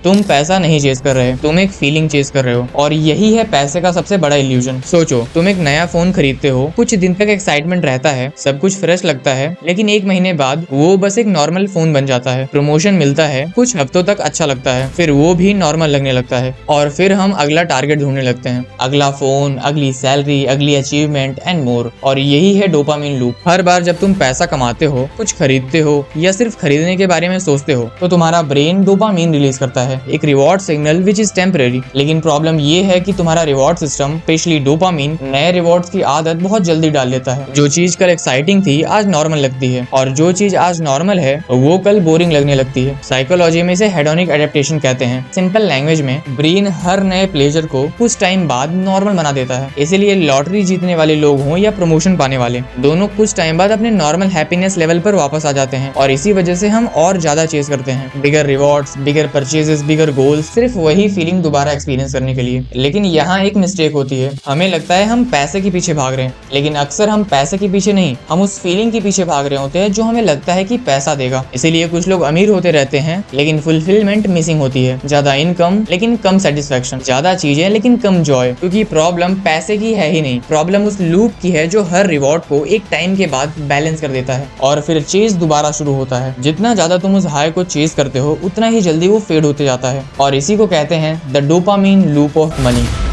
तुम पैसा नहीं चेज कर रहे, तुम एक फीलिंग चेज कर रहे हो, और यही है पैसे का सबसे बड़ा इल्यूजन। सोचो, तुम एक नया फोन खरीदते हो, कुछ दिन तक एक्साइटमेंट रहता है, सब कुछ फ्रेश लगता है, लेकिन एक महीने बाद वो बस एक नॉर्मल फोन बन जाता है। प्रमोशन मिलता है, कुछ हफ्तों तक अच्छा लगता है, फिर वो भी नॉर्मल लगने लगता है, और फिर हम अगला टारगेट ढूंढने लगते हैं, अगला फोन, अगली सैलरी, अगली अचीवमेंट एंड मोर। और यही है डोपामिन लूप। हर बार जब तुम पैसा कमाते हो, कुछ खरीदते हो या सिर्फ खरीदने के बारे में सोचते हो, तो तुम्हारा ब्रेन डोपामिन रिलीज करता है, एक reward signal which is temporary. लेकिन प्रॉब्लम ये है कि तुम्हारा रिवॉर्ड सिस्टम, स्पेशली डोपामिन, नए रिवॉर्ड्स की आदत बहुत जल्दी डाल लेता है। जो चीज कल एक्साइटिंग थी आज नॉर्मल लगती है, और जो चीज आज नॉर्मल है वो कल बोरिंग लगने लगती है। साइकोलॉजी में इसे हेडोनिक एडेप्टेशन कहते हैं। सिंपल लैंग्वेज में ब्रेन हर नए प्लेजर को कुछ टाइम बाद नॉर्मल बना देता है। इसीलिए लॉटरी जीतने वाले लोग हों या प्रमोशन पाने वाले, दोनों कुछ टाइम बाद अपने नॉर्मल हैप्पीनेस लेवल पर वापस आ जाते हैं, और इसी वजह से हम और ज्यादा चेज करते हैं, बिगर रिवॉर्ड्स, बिगर परचेजेस, बिगर गोल्स, सिर्फ वही फीलिंग दोबारा एक्सपीरियंस करने के लिए। लेकिन यहाँ एक मिस्टेक होती है, हमें लगता है हम पैसे के पीछे भाग रहे हैं, लेकिन अक्सर हम पैसे के पीछे नहीं, हम उस फीलिंग के पीछे भाग रहे होते हैं जो हमें लगता है कि पैसा देगा। इसीलिए कुछ लोग अमीर होते रहते हैं लेकिन फुलफिलमेंट मिसिंग होती है, ज्यादा इनकम लेकिन कम सेटिस्फेक्शन, ज्यादा चीजें लेकिन कम जॉय। क्योंकि प्रॉब्लम पैसे की है ही नहीं, प्रॉब्लम उस लूप की है जो हर रिवॉर्ड को एक टाइम के बाद बैलेंस कर देता है, और फिर चेज दोबारा शुरू होता है। जितना ज्यादा तुम उस हाई को चेज करते हो, उतना ही जल्दी वो फेड होते जाता है, और इसी को कहते हैं the dopamine loop of money.